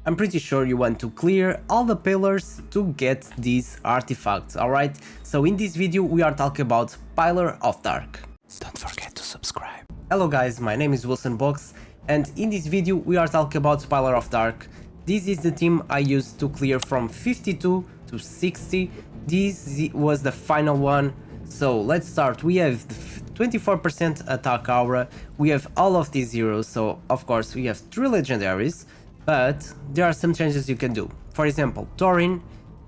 I'm pretty sure you want to clear all the pillars to get these artifacts, alright? So in this video we are talking about Pillar of Dark. Don't forget to subscribe. Hello guys, my name is Wilson Box, and in this video we are talking about Pillar of Dark. This is the team I used to clear from 52 to 60. This was the final one. So let's start. We have 24% attack aura, we have all of these heroes, so of course we have 3 legendaries, but there are some changes you can do. For example, Thorin.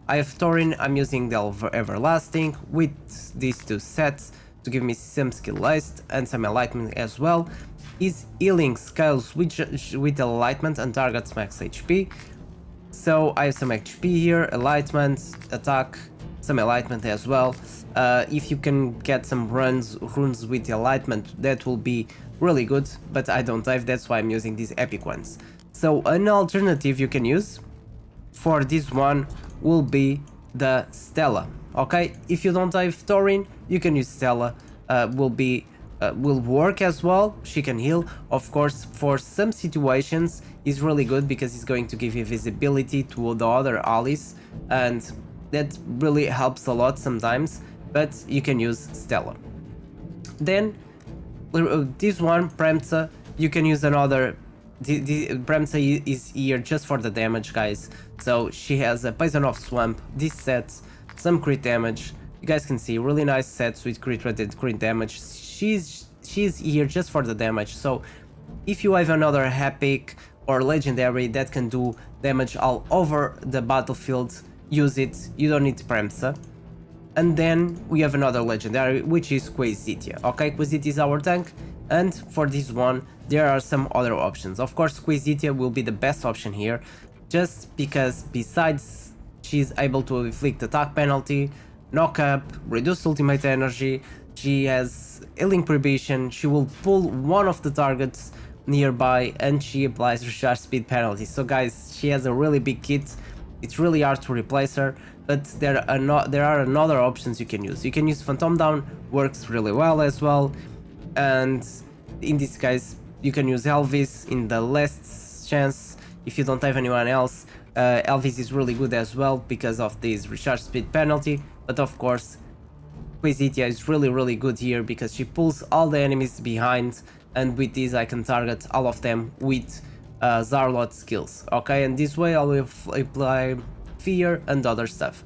I have Thorin, I'm using the Everlasting with these 2 sets to give me some skill list and some enlightenment as well. His healing scales with enlightenment and targets max HP. So I have some HP here, enlightenment, attack, some enlightenment as well. If you can get some runes with enlightenment, that will be really good, but I don't have, that's why I'm using these epic ones. So an alternative you can use for this one will be the Stella. Okay, if you don't have Thorin, you can use Stella. Will work as well. She can heal, of course. For some situations is really good because it's going to give you visibility to the other allies, and that really helps a lot sometimes, but you can use Stella. Then this one, Premta, you can use another. Premta is here just for the damage, guys. So she has a Poison of Swamp, this sets some crit damage. You guys can see really nice sets with crit rated crit damage. She's here just for the damage. So if you have another epic or legendary that can do damage all over the battlefield, use it. You don't need Premta. And then we have another legendary, which is Quasitia. Okay, Quasitia is our tank, and for this one there are some other options. Of course, Quasitia will be the best option here, just because besides she's able to inflict attack penalty, knock up, reduce ultimate energy, she has healing prohibition, she will pull one of the targets nearby, and she applies recharge speed penalty. So guys, she has a really big kit. It's really hard to replace her, but there are another options you can use. You can use Phantom Down, works really well as well, and in this case you can use Elvis in the last chance if you don't have anyone else. Elvis is really good as well because of this recharge speed penalty, but of course Quasitia is really good here because she pulls all the enemies behind, and with this I can target all of them with Zarlot skills. Okay, and this way I will apply fear and other stuff.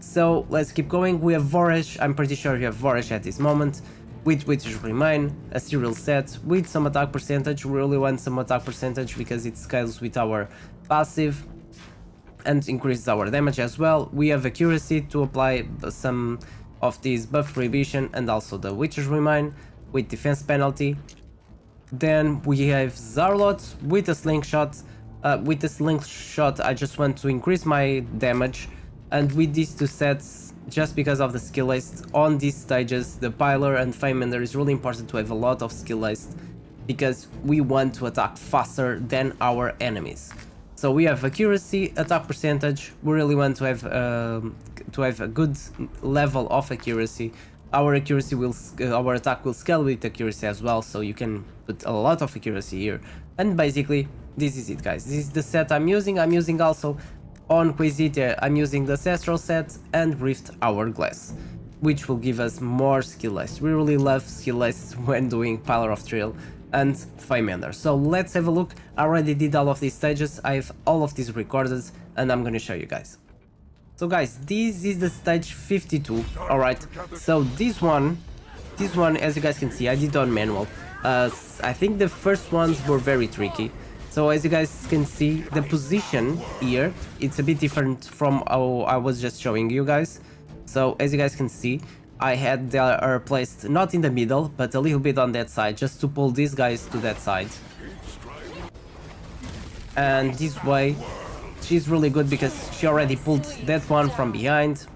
So let's keep going. We have Voresh. I'm pretty sure you have Voresh at this moment with Witches Remain, a serial set with some attack percentage. We really want some attack percentage because it scales with our passive and increases our damage as well. We have accuracy to apply some of these buff prohibition, and also the Witches Remain with defense penalty. Then we have Zarlot with a slingshot. With the slingshot I just want to increase my damage, and with these 2 sets, just because of the skill list on these stages, the Pillar and Famender is really important to have a lot of skill list because we want to attack faster than our enemies. So we have accuracy, attack percentage. We really want to have a good level of accuracy. Our attack will scale with accuracy as well, so you can put a lot of accuracy here. And basically this is it, guys. This is the set I'm using. I'm using also on Quasitia, I'm using the Ancestral set and Rift Hourglass, which will give us more skill lists. We really love skill lists when doing Pillar of Trail and Famender. So let's have a look. I already did all of these stages. I have all of these recorded and I'm gonna show you guys. So guys, this is the stage 52. Alright, so this one, as you guys can see, I did on manual. I think the first ones were very tricky. So as you guys can see, the position here, it's a bit different from how I was just showing you guys. So as you guys can see, I had her placed not in the middle, but a little bit on that side, just to pull these guys to that side. And this way, she's really good because she already pulled that one from behind.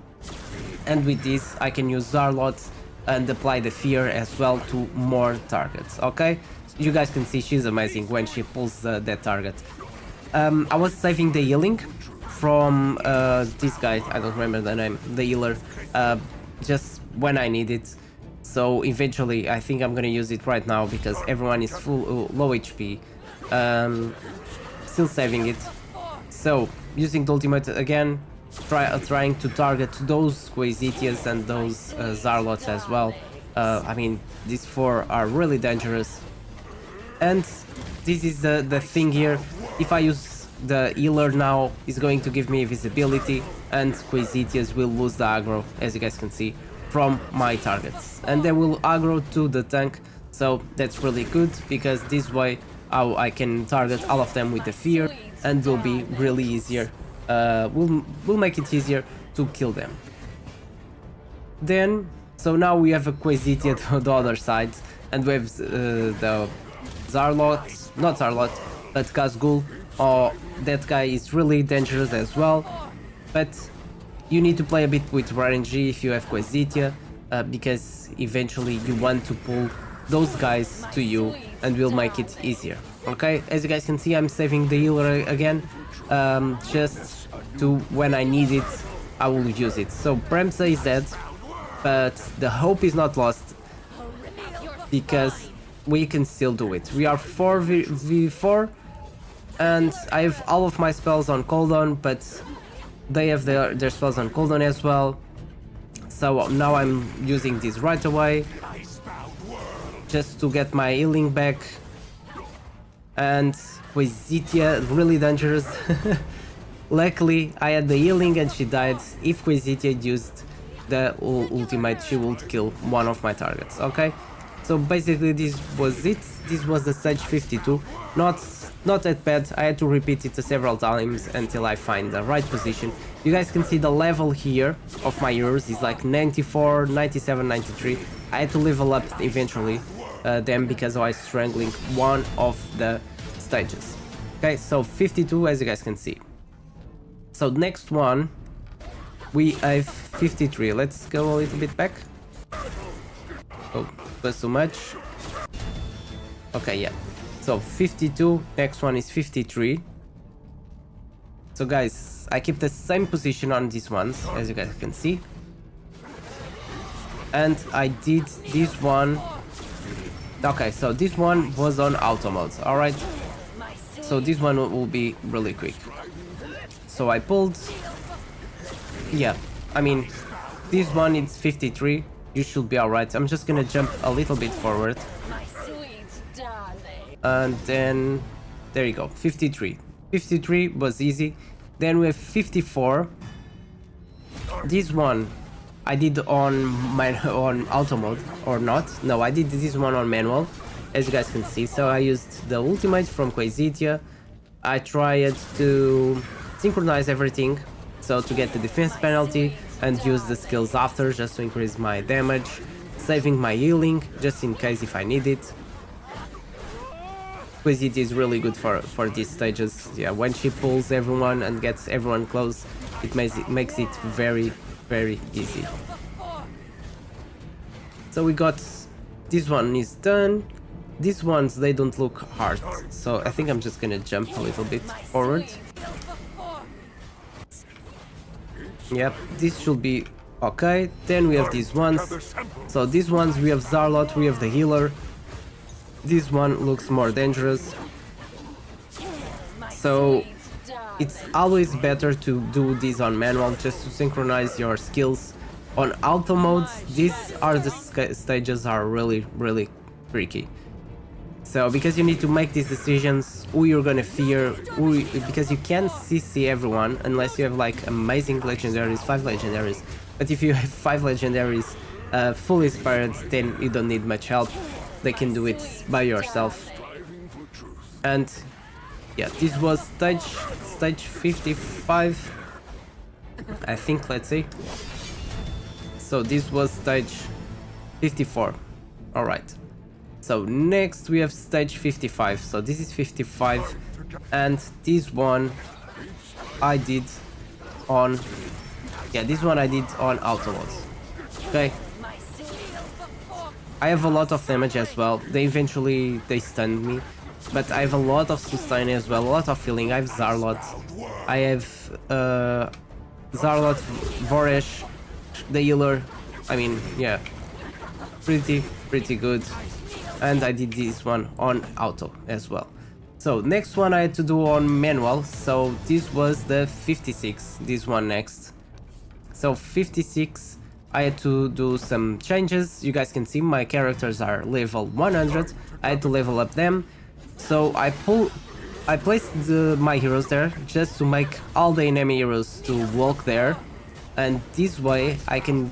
And with this, I can use Zarlot and apply the fear as well to more targets, okay? You guys can see she's amazing when she pulls that target. I was saving the healing from this guy, I don't remember the name, the healer, just when I need it. So eventually I think I'm gonna use it right now because everyone is full low HP. Still saving it. So using the ultimate again, trying to target those Quasitias and those Zarlots as well. I mean, these four are really dangerous. And this is the thing here. If I use the healer now, it's going to give me visibility, and Quasitias will lose the aggro, as you guys can see, from my targets. And they will aggro to the tank, so that's really good, because this way I can target all of them with the fear, and will be really easier. Will make it easier to kill them. Then, so now we have a Quasitia to the other side, and we have the Zarlot, not Zarlot, but Khazgul. Oh, that guy is really dangerous as well, but you need to play a bit with RNG if you have Quasitia, because eventually you want to pull those guys to you and will make it easier. Okay, as you guys can see, I'm saving the healer again, just to when I need it, I will use it. So Premsa is dead, but the hope is not lost, because we can still do it. We are 4v4, and I have all of my spells on cooldown, but they have their spells on cooldown as well. So now I'm using this right away, just to get my healing back. And Quasitia, really dangerous. Luckily, I had the healing and she died. If Quasitia used the ultimate, she would kill one of my targets, okay? So basically this was it. This was the stage 52. Not that bad. I had to repeat it several times until I find the right position. You guys can see the level here of my heroes is like 94, 97, 93. I had to level up eventually them because I was strangling one of the stages. Okay, so 52 as you guys can see. So next one, we have 53. Let's go a little bit back. Oh, was too much. Okay, yeah. So 52, next one is 53. So guys, I keep the same position on these ones, as you guys can see. And I did this one. Okay, so this one was on auto mode, alright? So this one will be really quick. So I pulled. Yeah, I mean, this one is 53. You should be alright. I'm just gonna jump a little bit forward. And then, there you go, 53. 53 was easy. Then we have 54. This one I did on auto mode, or not. No, I did this one on manual, as you guys can see. So I used the ultimate from Quasitia. I tried to synchronize everything, so to get the defense penalty, and use the skills after just to increase my damage, saving my healing just in case if I need it. Quasitia is really good for these stages. Yeah, when she pulls everyone and gets everyone close, it makes it very, very easy. So we got this one is done. These ones, they don't look hard, so I think I'm just gonna jump a little bit forward. Yep, this should be okay. Then we have these ones. So these ones, we have Zarlot, we have the healer. This one looks more dangerous. So it's always better to do this on manual, just to synchronize your skills. On auto modes, these are the stages are really, really tricky. So because you need to make these decisions, who you're gonna fear, because you can't CC everyone unless you have like amazing legendaries, 5 legendaries. But if you have 5 legendaries fully inspired, then you don't need much help. They can do it by yourself. And yeah, this was stage 55, I think. Let's see. So this was stage 54. All right. So next we have stage 55. So this is 55, and this one I did on, yeah, this one I did on auto mode. Okay. I have a lot of damage as well. They stunned me, but I have a lot of sustain as well, a lot of healing. I have Zarlot, I have Zarlot, Voresh, the healer. I mean, yeah, pretty good. And I did this one on auto as well. So next one I had to do on manual, so this was the 56, this one next. So 56, I had to do some changes. You guys can see my characters are level 100, I had to level up them. So I placed my heroes there just to make all the enemy heroes to walk there, and this way I can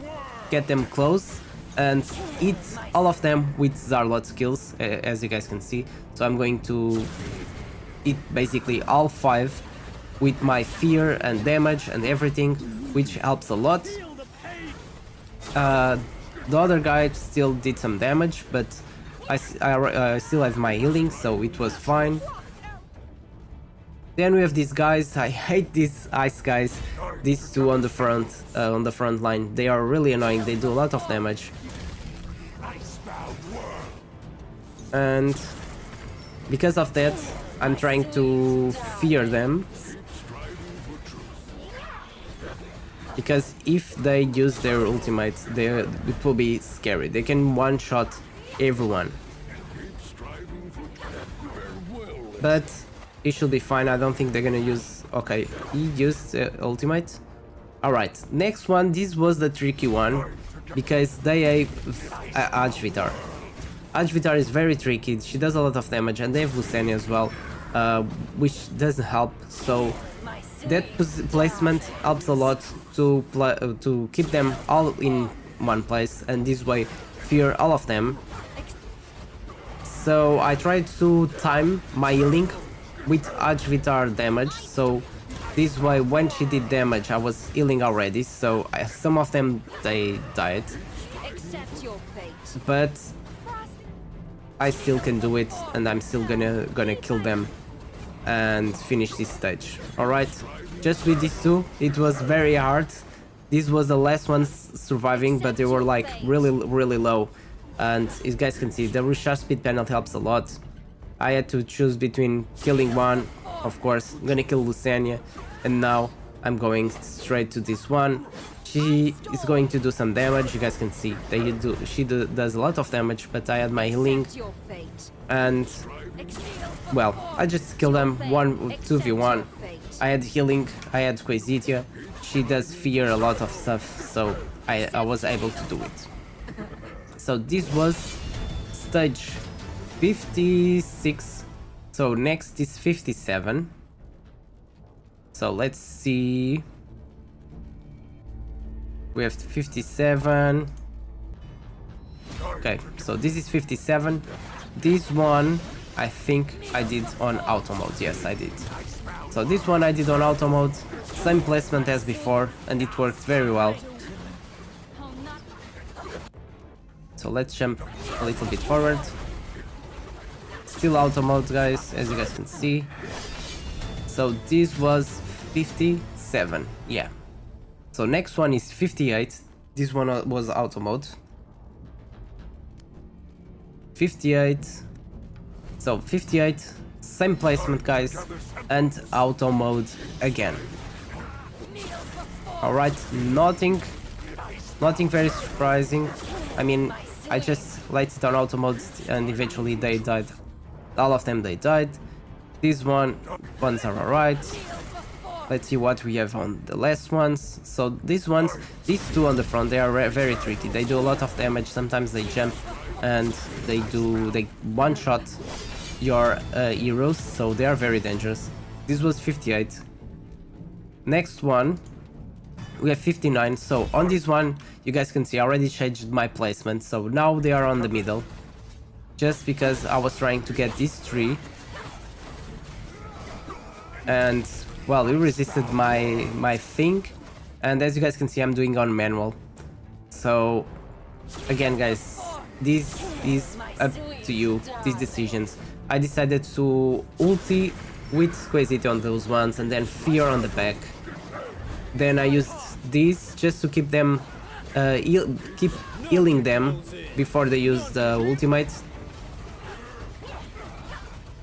get them close and hit all of them with Zarlot skills, as you guys can see. So I'm going to hit basically all 5 with my fear and damage and everything, which helps a lot. The other guy still did some damage, but I still have my healing, so it was fine. Then we have these guys. I hate these ice guys. These two on the front line. They are really annoying. They do a lot of damage. And because of that, I'm trying to fear them. Because if they use their ultimate, it will be scary. They can one-shot everyone. But it should be fine. I don't think they're gonna use... Okay, he used ultimate. Alright, next one. This was the tricky one, because they have Ajvitar. Ajvitar is very tricky. She does a lot of damage, and they have Lucania as well, which doesn't help. So that placement helps a lot to keep them all in one place, and this way fear all of them. So I tried to time my healing with Ajvitar damage, so this way when she did damage I was healing already, so some of them they died. But I still can do it, and I'm still gonna kill them and finish this stage. Alright, just with these two, it was very hard. This was the last ones surviving, but they were like really low. And as you guys can see, the recharge speed penalty helps a lot. I had to choose between killing one, of course, I'm gonna kill Lucania, and now I'm going straight to this one. She is going to do some damage. You guys can see she does a lot of damage, but I had my healing, and well, I just killed them 2v1. I had healing, I had Quasitia. She does fear a lot of stuff, so I was able to do it. So this was stage 56. So next is 57. So let's see. We have 57. Okay, so this is 57. This one I think I did on auto mode. Yes, I did. So this one I did on auto mode, same placement as before, and it worked very well. So let's jump a little bit forward. Still auto mode, guys, as you guys can see. So this was 57, yeah. So next one is 58. This one was auto mode. 58. So 58, same placement, guys, and auto mode again. Alright, nothing very surprising. I mean, I just let it on auto mode and eventually they died. All of them, they died. These ones are alright. Let's see what we have on the last ones. So these two on the front, they are very tricky. They do a lot of damage. Sometimes they jump and they one-shot your heroes, so they are very dangerous. This was 58. Next one, we have 59. So on this one, you guys can see I already changed my placement. So now they are on the middle, just because I was trying to get these three. And well, he resisted my thing, and as you guys can see, I'm doing on manual. So again, guys, this is up to you, these decisions. I decided to ulti with Quasity on those ones and then fear on the back. Then I used these just to keep them keep healing them before they use the ultimate.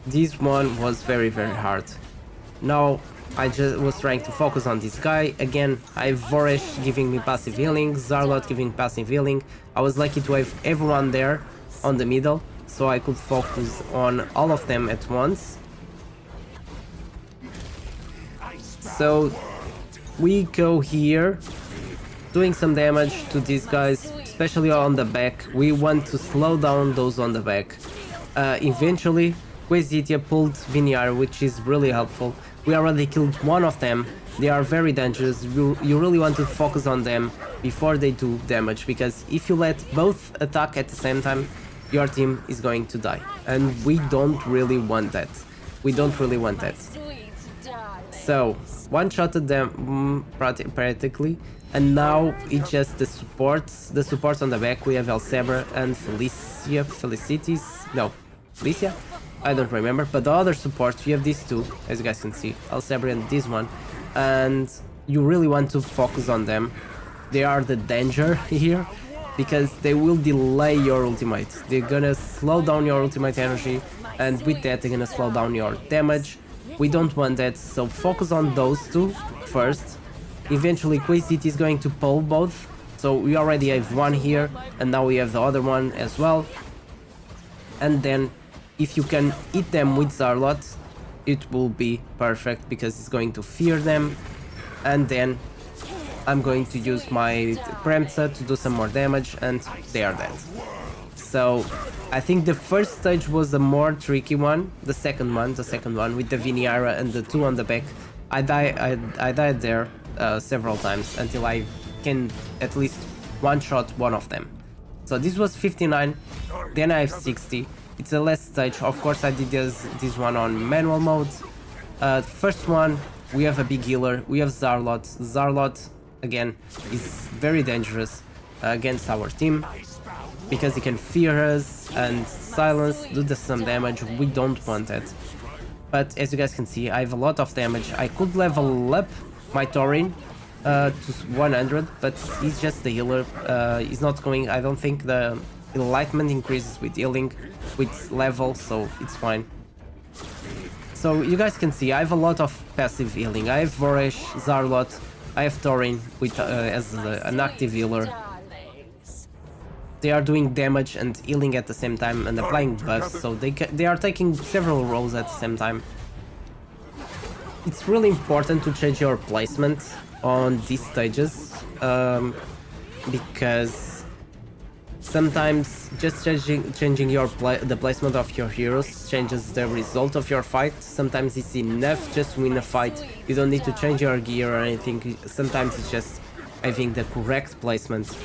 This one was very hard. Now I just was trying to focus on this guy. Again, I have Voresh giving me passive healing, Zarlot giving passive healing. I was lucky to have everyone there on the middle, so I could focus on all of them at once. So we go here, doing some damage to these guys, especially on the back. We want to slow down those on the back. Eventually, Quasitia pulled Viniar, which is really helpful. We already killed one of them. They are very dangerous. You really want to focus on them before they do damage, because if you let both attack at the same time, your team is going to die. And we don't really want that. We don't really want that. So, one-shotted them practically. And now it's just the supports. The supports on the back. We have Elsebra and Felicities. No, Felicia? I don't remember. But the other supports, we have these two, as you guys can see. Elsebra and this one. And you really want to focus on them. They are the danger here, because they will delay your ultimate. They're gonna slow down your ultimate energy, and with that they're gonna slow down your damage. We don't want that, so focus on those two first. Eventually Quasitia is going to pull both, so we already have one here, and now we have the other one as well. And then if you can hit them with Zarlot, it will be perfect, because it's going to fear them. And then I'm going to use my Premsa to do some more damage, and they are dead. So I think the first stage was the more tricky one. The second one with the Viniara and the two on the back, I died there several times until I can at least one-shot one of them. So this was 59, then I have 60. It's the last stage. Of course I did this one on manual mode. First one, we have a big healer, we have Zarlot. Zarlot, again, is very dangerous against our team, because he can fear us and silence, do some damage. We don't want that. But as you guys can see, I have a lot of damage. I could level up my Taurin to 100, but he's just the healer. He's not going, I don't think the enlightenment increases with healing with level, so it's fine. So you guys can see I have a lot of passive healing. I have Voresh, Zarlot, I have Taurin with as an active healer. They are doing damage and healing at the same time and applying buffs, so they are taking several roles at the same time. It's really important to change your placement on these stages, because sometimes just changing the placement of your heroes changes the result of your fight. Sometimes it's enough just to win a fight. You don't need to change your gear or anything. Sometimes it's just having the correct placement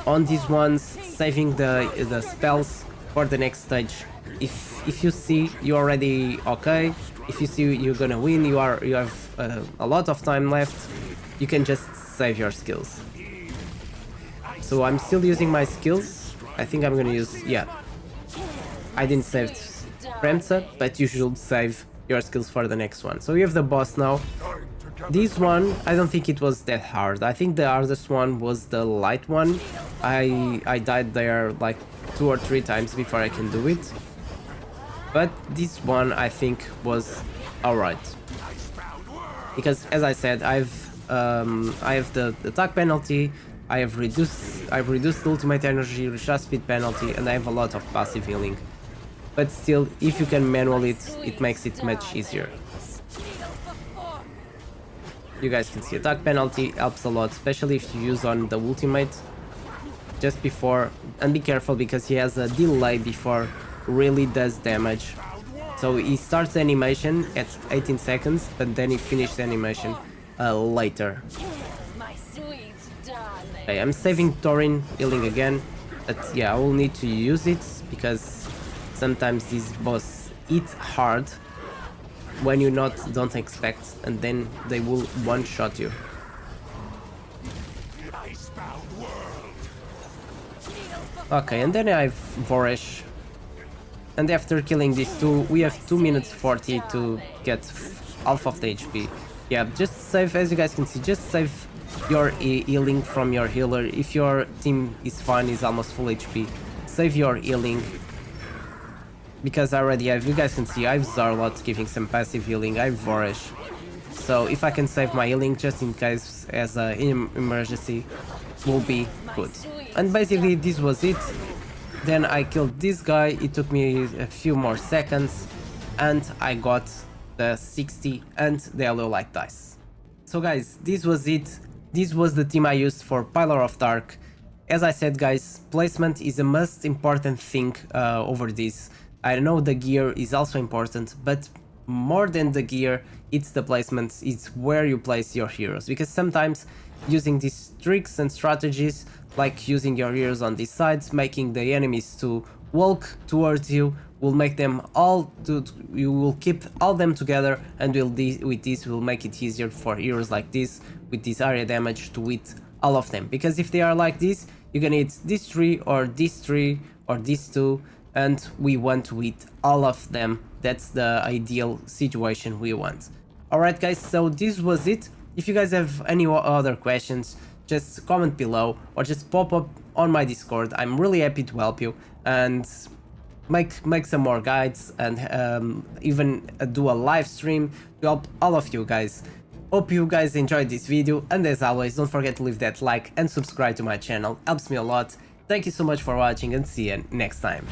on these ones, saving the spells for the next stage. If you see you're already okay, if you see you're gonna win, you have a lot of time left, you can just save your skills. So I'm still using my skills. I think I'm gonna use, yeah, I didn't save Premsa, but you should save your skills for the next one. So we have the boss now. This one, I don't think it was that hard. I think the hardest one was the light one. I died there like 2 or 3 times before I can do it. But this one I think was alright. Because as I said, I have the attack penalty, I've reduced the ultimate energy, recharge speed penalty, and I have a lot of passive healing. But still, if you can manual it, it makes it much easier. You guys can see attack penalty helps a lot, especially if you use on the ultimate just before, and be careful because he has a delay before really does damage. So he starts the animation at 18 seconds, but then he finishes the animation later. Okay, I'm saving Taurin healing again, but yeah, I will need to use it because sometimes this boss hits hard when you don't expect, and then they will one-shot you. Okay, and then I have Voresh. And after killing these two, we have 2 minutes 40 to get half of the HP. Yeah, just save, as you guys can see, just save your healing from your healer. If your team is fine, is almost full HP, save your healing. Because I already have, you guys can see, I have Zarlot giving some passive healing, I have Voresh. So if I can save my healing just in case as an emergency, will be good. And basically this was it. Then I killed this guy, it took me a few more seconds, and I got the 60 and the yellow light dice. So guys, this was it. This was the team I used for Pillar of Dark. As I said guys, placement is the most important thing over this. I know the gear is also important, but more than the gear, it's the placement, it's where you place your heroes. Because sometimes using these tricks and strategies, like using your heroes on this side, making the enemies to walk towards you, will make them all you will keep all them together, and with this will make it easier for heroes like this with this area damage to hit all of them. Because if they are like this, you're gonna hit this tree or this tree or these two, and we want to hit all of them. That's the ideal situation we want. Alright guys, so this was it. If you guys have any other questions, just comment below or just pop up on my Discord. I'm really happy to help you and make some more guides, and even do a live stream to help all of you guys. Hope you guys enjoyed this video, and as always, don't forget to leave that like and subscribe to my channel, helps me a lot. Thank you so much for watching, and see you next time.